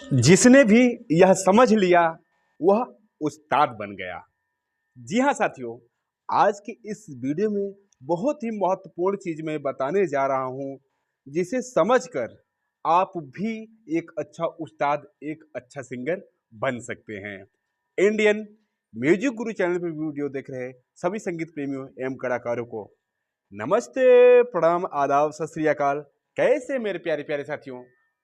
जिसने भी यह समझ लिया वह उस्ताद बन गया। जी हाँ साथियों, आज की इस वीडियो में बहुत ही महत्वपूर्ण चीज मैं बताने जा रहा हूँ, जिसे समझकर आप भी एक अच्छा उस्ताद, एक अच्छा सिंगर बन सकते हैं। इंडियन म्यूजिक गुरु चैनल पर वीडियो देख रहे सभी संगीत प्रेमियों एवं कलाकारों को नमस्ते, प्रणाम, आदाब, सत श्री अकाल। कैसे मेरे प्यारे प्यारे साथियों,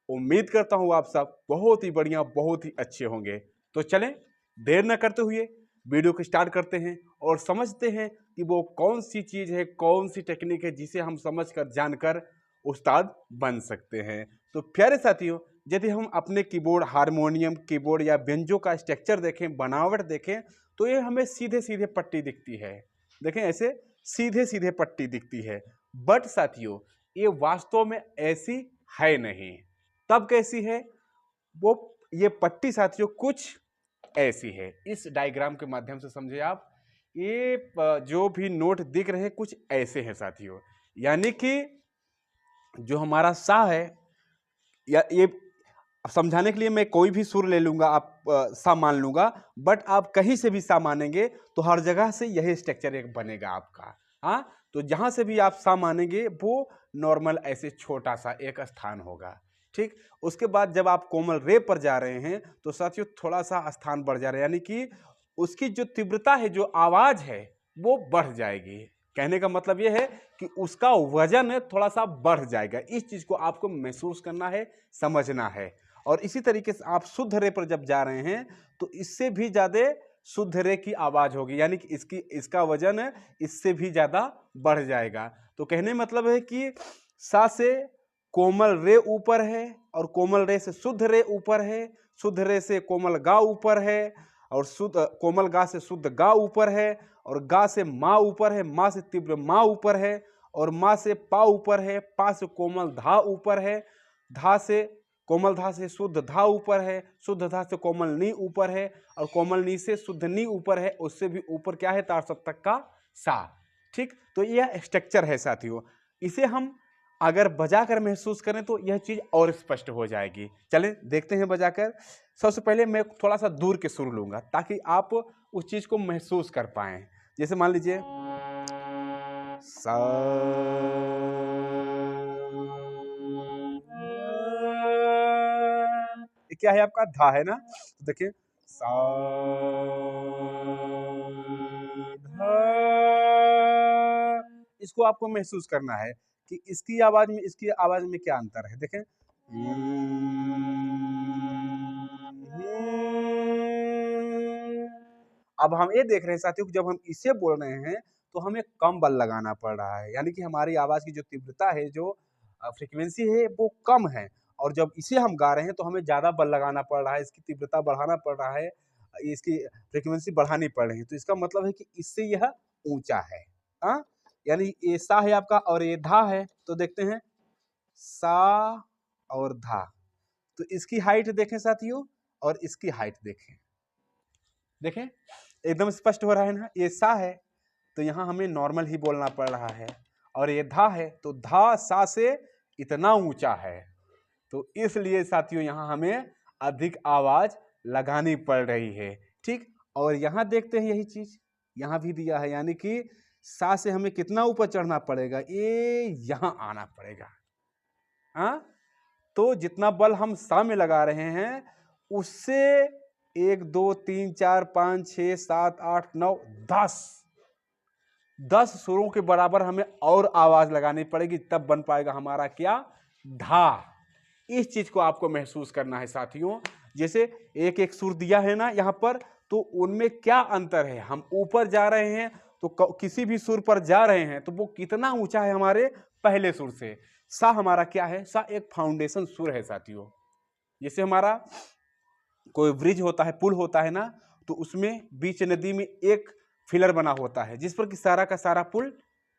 उम्मीद करता हूँ आप सब बहुत ही बढ़िया, बहुत ही अच्छे होंगे। तो चलें देर न करते हुए वीडियो को स्टार्ट करते हैं और समझते हैं कि वो कौन सी चीज़ है, कौन सी टेक्निक है जिसे हम समझकर जानकर उस्ताद बन सकते हैं। तो प्यारे साथियों, यदि हम अपने कीबोर्ड, हारमोनियम, कीबोर्ड या बेंजो का स्ट्रक्चर देखें, बनावट देखें, तो ये हमें सीधे सीधे पट्टी दिखती है। देखें, ऐसे सीधे सीधे पट्टी दिखती है। बट साथियों, ये वास्तव में ऐसी है नहीं। तब कैसी है वो? ये पट्टी साथियों कुछ ऐसी है। इस डायग्राम के माध्यम से समझे आप। ये जो भी नोट दिख रहे हैं कुछ ऐसे हैं साथियों। यानी कि जो हमारा सा है, या ये समझाने के लिए मैं कोई भी सुर ले लूंगा, आप सा मान लूंगा, बट आप कहीं से भी सा मानेंगे तो हर जगह से यही स्ट्रक्चर एक बनेगा आपका। हाँ, तो जहां से भी आप सा मानेंगे वो नॉर्मल ऐसे छोटा सा एक स्थान होगा। ठीक, उसके बाद जब आप कोमल रे पर जा रहे हैं तो साथियों थोड़ा सा स्थान बढ़ जा रहा है, यानी कि उसकी जो तीव्रता है, जो आवाज है, वो बढ़ जाएगी। कहने का मतलब यह है कि उसका वजन थोड़ा सा बढ़ जाएगा। इस चीज को आपको महसूस करना है, समझना है। और इसी तरीके से आप शुद्ध रे पर जब जा रहे हैं तो इससे भी ज्यादा शुद्ध रे की आवाज होगी, यानी कि इसका वजन इससे भी ज्यादा बढ़ जाएगा। तो कहने मतलब है कि सा से कोमल रे ऊपर है और कोमल रे से शुद्ध रे ऊपर है, शुद्ध रे से कोमल गा ऊपर है और शुद्ध कोमल गा से शुद्ध गा ऊपर है और गा से मा ऊपर है, मा से तीव्र मा ऊपर है और मा से पा ऊपर है, पा से कोमल धा ऊपर है, धा से कोमल धा से शुद्ध धा ऊपर है, शुद्ध धा से कोमल नी ऊपर है और कोमल नी से शुद्ध नी ऊपर है। उससे भी ऊपर क्या है? तार सप्तक का सा। ठीक, तो यह स्ट्रक्चर है साथियों। इसे हम अगर बजाकर महसूस करें तो यह चीज और स्पष्ट हो जाएगी। चलें देखते हैं बजाकर। सबसे पहले मैं थोड़ा सा दूर के सुर लूंगा ताकि आप उस चीज को महसूस कर पाए। जैसे मान लीजिए सा, ये क्या है? आपका धा है ना। तो देखिए सा धा, इसको आपको महसूस करना है कि इसकी आवाज में इसकी आवाज में क्या अंतर है। देखें, अब हम ये देख रहे हैं साथियों कि जब हम इसे बोल रहे हैं तो हमें कम बल लगाना पड़ रहा है, यानी कि हमारी आवाज की जो तीव्रता है, जो फ्रीक्वेंसी है, वो कम है। और जब इसे हम गा रहे हैं तो हमें ज्यादा बल लगाना पड़ रहा है, इसकी तीव्रता बढ़ाना पड़ रहा है, इसकी फ्रीक्वेंसी बढ़ानी पड़ रही है। तो इसका मतलब है कि इससे यह ऊंचा है। हाँ, यानी ये सा है आपका और ये धा है। तो देखते हैं सा और धा, तो इसकी हाइट देखें साथियों और इसकी हाइट देखें। देखें एकदम स्पष्ट हो रहा है ना। ये सा है तो यहाँ हमें नॉर्मल ही बोलना पड़ रहा है, और ये धा है तो धा सा से इतना ऊंचा है। तो इसलिए साथियों यहाँ हमें अधिक आवाज लगानी पड़ रही है। ठीक, और यहाँ देखते हैं यही चीज यहाँ भी दिया है, यानी कि सा से हमें कितना ऊपर चढ़ना पड़ेगा? ये यहाँ आना पड़ेगा। हाँ, तो जितना बल हम सा में लगा रहे हैं उससे 1 2 3 4 5 6 7 8 9 10 सुरों के बराबर हमें और आवाज लगानी पड़ेगी, तब बन पाएगा हमारा क्या? धा। इस चीज को आपको महसूस करना है साथियों। जैसे एक एक सुर दिया है ना यहाँ पर, तो उनमें क्या अंतर है? हम ऊपर जा रहे हैं तो किसी भी सुर पर जा रहे हैं तो वो कितना ऊंचा है हमारे पहले सुर से। सा हमारा क्या है? सा एक फाउंडेशन सुर है साथियों। जैसे हमारा कोई ब्रिज होता है, पुल होता है ना, तो उसमें बीच नदी में एक फिलर बना होता है जिस पर कि सारा का सारा पुल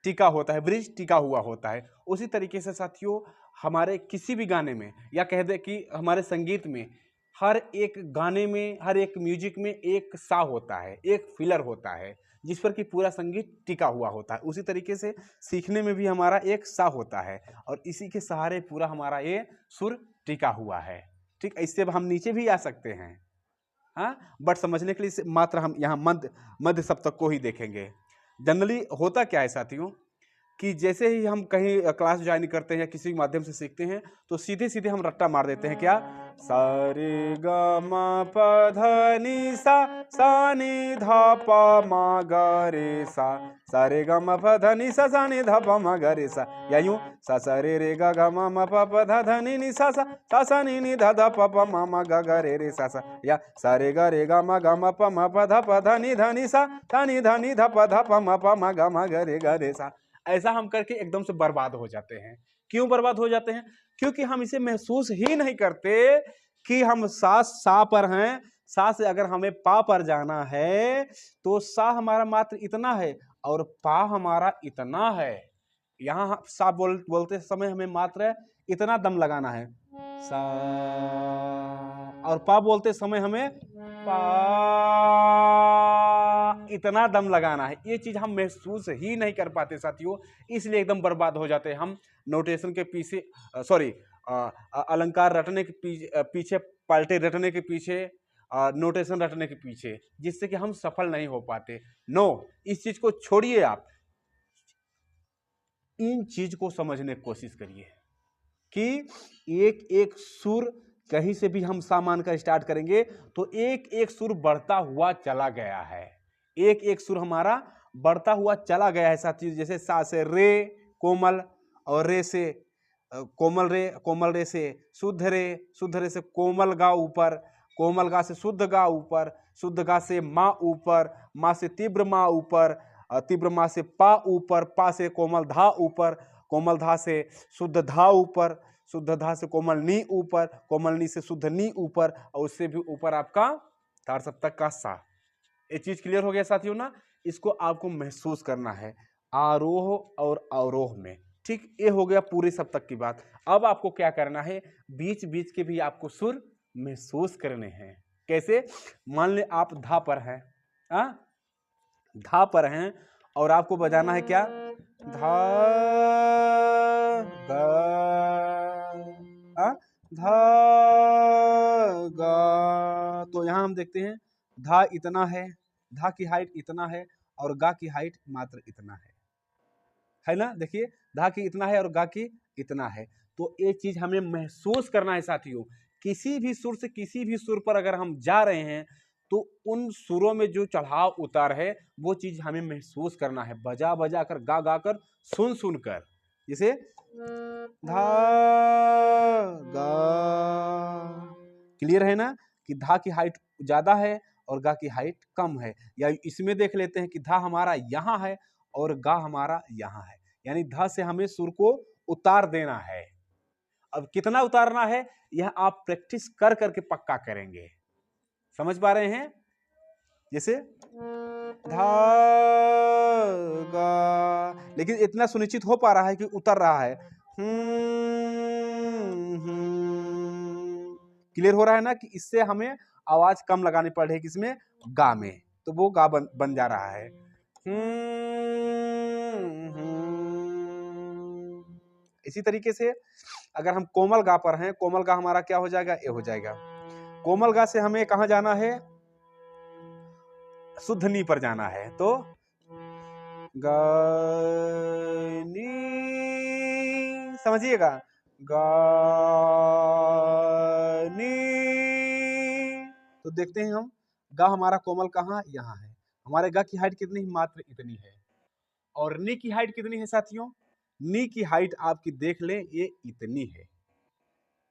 टिका होता है, ब्रिज टिका हुआ होता है। उसी तरीके से साथियों हमारे किसी भी गाने में, या कह दे कि हमारे संगीत में, हर एक गाने में, हर एक म्यूजिक में एक सा होता है, एक फिलर होता है जिस पर कि पूरा संगीत टिका हुआ होता है। उसी तरीके से सीखने में भी हमारा एक सा होता है और इसी के सहारे पूरा हमारा ये सुर टिका हुआ है। ठीक, इससे हम नीचे भी आ सकते हैं। हाँ, बट समझने के लिए मात्र हम यहाँ मध्य सप्तक को ही देखेंगे। जनरली होता क्या है साथियों कि जैसे ही हम कहीं क्लास ज्वाइन करते हैं या किसी माध्यम से सीखते हैं तो सीधे सीधे हम रट्टा मार देते हैं, क्या, सा रे ग म प ध नि सा नि ध प म ग रे सा रे ग म प ध नि सा नि ध प म ग रे सा, या यूं सा रे ग ग म प ध नि सा नि ध ध प प म ग ग रे सा, या सा रे ग म प ध नि सा नि ध प म ग रे सा। ऐसा हम करके एकदम से बर्बाद हो जाते हैं। क्यों बर्बाद हो जाते हैं? क्योंकि हम इसे महसूस ही नहीं करते कि हम सा पर हैं। सा से अगर हमें पा पर जाना है तो सा हमारा मात्र इतना है और पा हमारा इतना है। यहां सा बोलते समय हमें मात्र इतना दम लगाना है, सा, और पा बोलते समय हमें पा इतना दम लगाना है। ये चीज हम महसूस ही नहीं कर पाते साथियों, इसलिए एकदम बर्बाद हो जाते हैं हम नोटेशन के पीछे, सॉरी अलंकार रटने के पीछे, पलटे रटने के पीछे, नोटेशन रटने के पीछे, जिससे कि हम सफल नहीं हो पाते। नो, इस चीज को छोड़िए, आप इन चीज को समझने की कोशिश करिए कि एक एक सुर कहीं से भी हम सा मानकर स्टार्ट करेंगे तो एक एक सुर बढ़ता हुआ चला गया है, एक एक सुर हमारा बढ़ता हुआ चला गया है साथियों। जैसे सा से रे कोमल, और रे से कोमल रे से शुद्ध रे से कोमल गा ऊपर, कोमल गा से शुद्ध गा ऊपर, शुद्ध गा से माँ ऊपर, माँ से तीव्र माँ ऊपर, तीव्र माँ से पा ऊपर, पा से कोमल धा ऊपर, कोमल धा से शुद्ध धा ऊपर, शुद्ध धा से कोमल नी ऊपर, कोमल नी से शुद्ध नी ऊपर, और उससे भी ऊपर आपका तार सप्तक का सा। ये चीज क्लियर हो गया साथियों ना? इसको आपको महसूस करना है आरोह और अवरोह में। ठीक, ये हो गया पूरे सप्तक की बात। अब आपको क्या करना है, बीच बीच के भी आपको सुर महसूस करने हैं। कैसे? मान ले आप धा पर हैं, धा पर हैं और आपको बजाना है क्या, धा गा, धा गा। तो यहां हम देखते हैं धा इतना है, धा की हाइट इतना है और गा की हाइट मात्र इतना है ना? देखिए, धा की इतना है और गा की इतना है। तो ये चीज हमें महसूस करना है साथियों। किसी भी सुर से किसी भी सुर पर अगर हम जा रहे हैं तो उन सुरों में जो चढ़ाव उतार है वो चीज हमें महसूस करना है, बजा बजा कर, गा गा कर, सुन सुन कर। जैसे धा गा, क्लियर है ना कि धा की हाइट ज्यादा है और गा की हाइट कम है। या इसमें देख लेते हैं कि धा हमारा यहाँ है और गा हमारा यहाँ है, यानी धा से हमें सुर को उतार देना है। अब कितना उतारना है यह आप प्रैक्टिस कर करके पक्का करेंगे। समझ पा रहे हैं? जैसे धा गा, लेकिन इतना सुनिश्चित हो पा रहा है कि उतर रहा है। क्लियर हो रहा है ना कि इससे हमें आवाज कम लगानी पड़ रही है, किसमें, गा में, तो वो गा बन जा रहा है। इसी तरीके से अगर हम कोमल गा पर हैं, कोमल गा हमारा क्या हो जाएगा, ये हो जाएगा। कोमल गा से हमें कहां जाना है, शुद्ध नी पर जाना है, तो गा नी, समझिएगा, गा नी। तो देखते हैं हम, गा हमारा कोमल कहाँ, यहाँ है। हमारे गा की हाइट कितनी, मात्र इतनी है। और नी की हाइट कितनी है साथियों? नी की हाइट आपकी देख लें, ये इतनी है।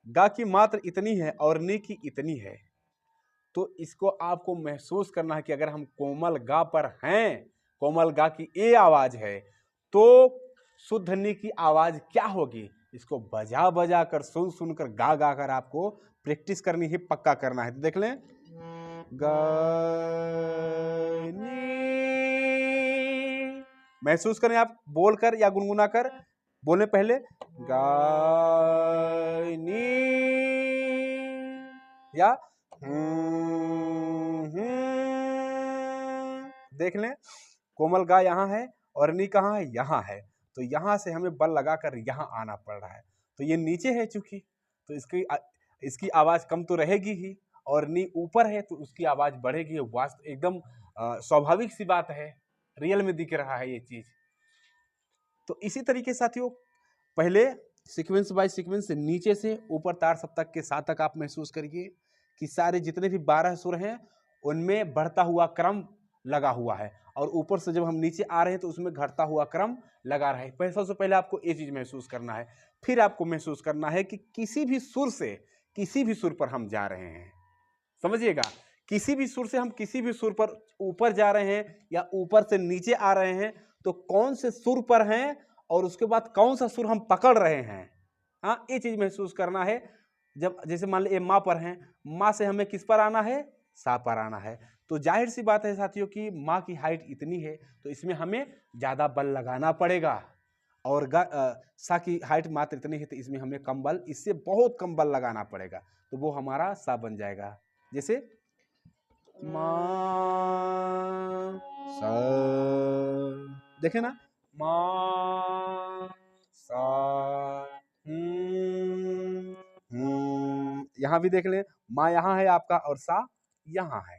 गा की मात्र इतनी है और नी की इतनी है। तो इसको आपको महसूस करना है कि अगर हम कोमल गा पर हैं, कोमल गा की ए आवाज है, तो शुद्ध नी की आवाज क्या होगी। इसको बजा बजा कर, सुन सुन कर, गा गा कर आपको प्रैक्टिस करनी है, पक्का करना है। तो देख लें, गा नी, महसूस करें आप बोलकर या गुनगुना कर। बोले पहले, गा नी, या देख लें, कोमल गा यहाँ है और नी कहाँ है, यहाँ है। तो यहाँ से हमें बल लगाकर यहाँ आना पड़ रहा है, तो ये नीचे है चूंकि, तो इसकी इसकी आवाज़ कम तो रहेगी ही, और नी ऊपर है तो उसकी आवाज़ बढ़ेगी। वास्तव एकदम स्वाभाविक सी बात है, रियल में दिख रहा है ये चीज़। तो इसी तरीके साथियों पहले सीक्वेंस बाय सीक्वेंस नीचे से ऊपर तार सप्तक के साथ तक आप महसूस करिए कि सारे जितने भी 12 सुर हैं उनमें बढ़ता हुआ क्रम लगा हुआ है, और ऊपर से जब हम नीचे आ रहे हैं तो उसमें घटता हुआ क्रम लगा रहा है। सबसे पहले आपको ये चीज महसूस करना है। फिर आपको महसूस करना है कि किसी भी सुर से किसी भी सुर पर हम जा रहे हैं, समझिएगा, किसी भी सुर से हम किसी भी सुर पर ऊपर जा रहे हैं या ऊपर से नीचे आ रहे हैं, तो कौन से सुर पर हैं और उसके बाद कौन सा सुर हम पकड़ रहे हैं, हाँ, ये चीज महसूस करना है। जब जैसे मान लीजिए माँ पर हैं, माँ से हमें किस पर आना है, सा पर आना है, तो जाहिर सी बात है साथियों कि माँ की हाइट इतनी है तो इसमें हमें ज्यादा बल लगाना पड़ेगा, और सा की हाइट मात्र इतनी है तो इसमें हमें कम बल, इससे बहुत कम बल लगाना पड़ेगा, तो वो हमारा सा बन जाएगा। जैसे माँ सा, देखे ना, माँ सा, यहाँ भी देख लें, माँ यहाँ है आपका और सा यहाँ है,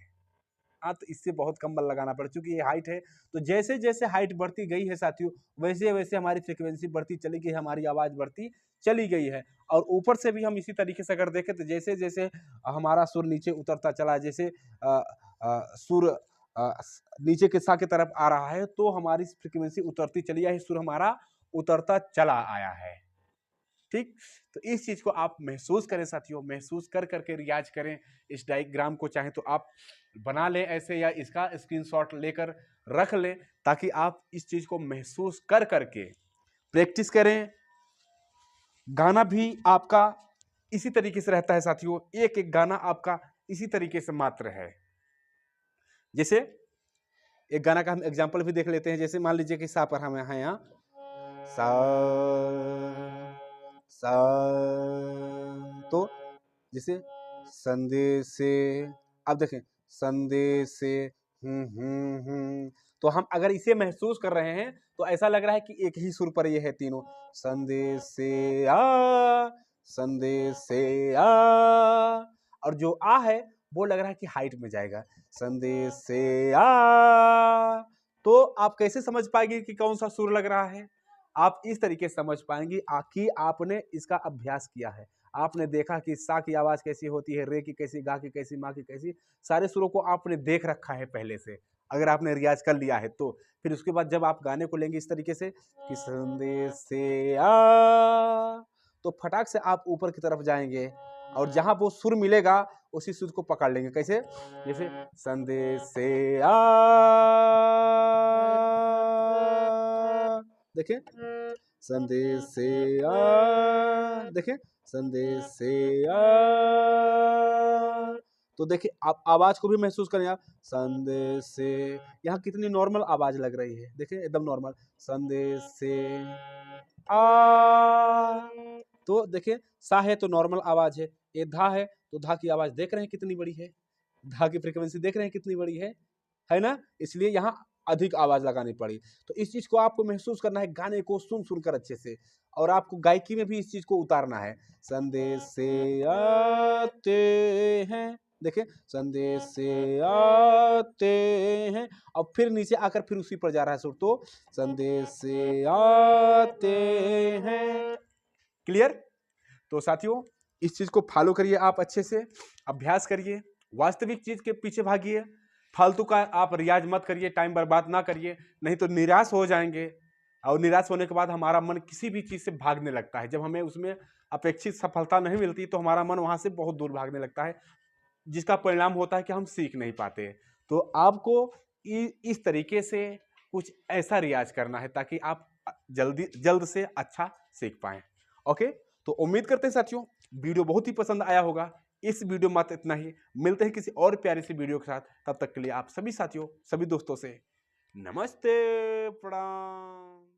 हाँ, तो इससे बहुत कम बल लगाना पड़े क्योंकि ये हाइट है। तो जैसे जैसे हाइट बढ़ती गई है साथियों, वैसे वैसे हमारी फ्रीक्वेंसी बढ़ती चली गई, हमारी आवाज़ बढ़ती चली गई है। और ऊपर से भी हम इसी तरीके से अगर देखें तो जैसे जैसे हमारा सुर नीचे उतरता चला, जैसे सुर नीचे के सा की तरफ आ रहा है तो हमारी फ्रीक्वेंसी उतरती चली आई, सुर हमारा उतरता चला आया है। ठीक, तो इस चीज को आप महसूस करें साथियों, महसूस कर करके रियाज करें। इस डायग्राम को चाहे तो आप बना लें ऐसे, या इसका स्क्रीनशॉट लेकर रख लें, ताकि आप इस चीज को महसूस कर करके प्रैक्टिस करें। गाना भी आपका इसी तरीके से रहता है साथियों, एक एक गाना आपका इसी तरीके से मात्र है। जैसे एक गाना का हम एग्जाम्पल भी देख लेते हैं। जैसे मान लीजिए कि सा पर हम यहाँ सा सा, तो जैसे संदेशे, अब देखें संदेशे, तो हम अगर इसे महसूस कर रहे हैं तो ऐसा लग रहा है कि एक ही सुर पर ये है तीनों, संदेशे आ, संदेशे आ, और जो आ है वो लग रहा है कि हाइट में जाएगा, संदेशे आ। तो आप कैसे समझ पाएंगे कि कौन सा सुर लग रहा है? आप इस तरीके से समझ पाएंगे कि आपने इसका अभ्यास किया है, आपने देखा कि सा की आवाज कैसी होती है, रे की कैसी, गा की कैसी, माँ की कैसी, सारे सुरों को आपने देख रखा है पहले से, अगर आपने रियाज कर लिया है तो। फिर उसके बाद जब आप गाने को लेंगे इस तरीके से कि संदेश से आ, तो फटाक से आप ऊपर की तरफ जाएंगे और जहां वो सुर मिलेगा उसी सुर को पकड़ लेंगे। कैसे? जैसे संदेश से आ, देखें संदेश से आ, देखें संदेश से आ, तो देखिए आप आवाज को भी महसूस करें। आप संदेश से, यहाँ कितनी नॉर्मल आवाज लग रही है, देखें एकदम नॉर्मल, संदेश से आ, तो देखिए सा है तो नॉर्मल आवाज है, ये धा है तो धा की आवाज देख रहे हैं कितनी बड़ी है, धा की फ्रीक्वेंसी देख रहे हैं कितनी बड़ी है ना, इसलिए यहाँ अधिक आवाज लगानी पड़ी। तो इस चीज को आपको महसूस करना है, गाने को सुन सुनकर अच्छे से, और आपको गायकी में भी इस चीज को उतारना है। संदेश से आते हैं, देखें संदेश से आते हैं, अब फिर नीचे आकर फिर उसी पर जा रहा है सुर, तो संदेश से आते हैं। क्लियर? तो साथियों इस चीज को फॉलो करिए, आप अच्छे से अभ्यास करिए, वास्तविक चीज के पीछे भागिए, फालतू का आप रियाज मत करिए, टाइम बर्बाद ना करिए, नहीं तो निराश हो जाएंगे, और निराश होने के बाद हमारा मन किसी भी चीज से भागने लगता है। जब हमें उसमें अपेक्षित सफलता नहीं मिलती तो हमारा मन वहां से बहुत दूर भागने लगता है, जिसका परिणाम होता है कि हम सीख नहीं पाते। तो आपको इस तरीके से कुछ ऐसा रियाज करना है ताकि आप जल्द से अच्छा सीख पाएं। ओके, तो उम्मीद करते हैं साथियों वीडियो बहुत ही पसंद आया होगा। इस वीडियो में इतना ही, मिलते हैं किसी और प्यारी सी वीडियो के साथ, तब तक के लिए आप सभी साथियों, सभी दोस्तों से नमस्ते, प्रणाम।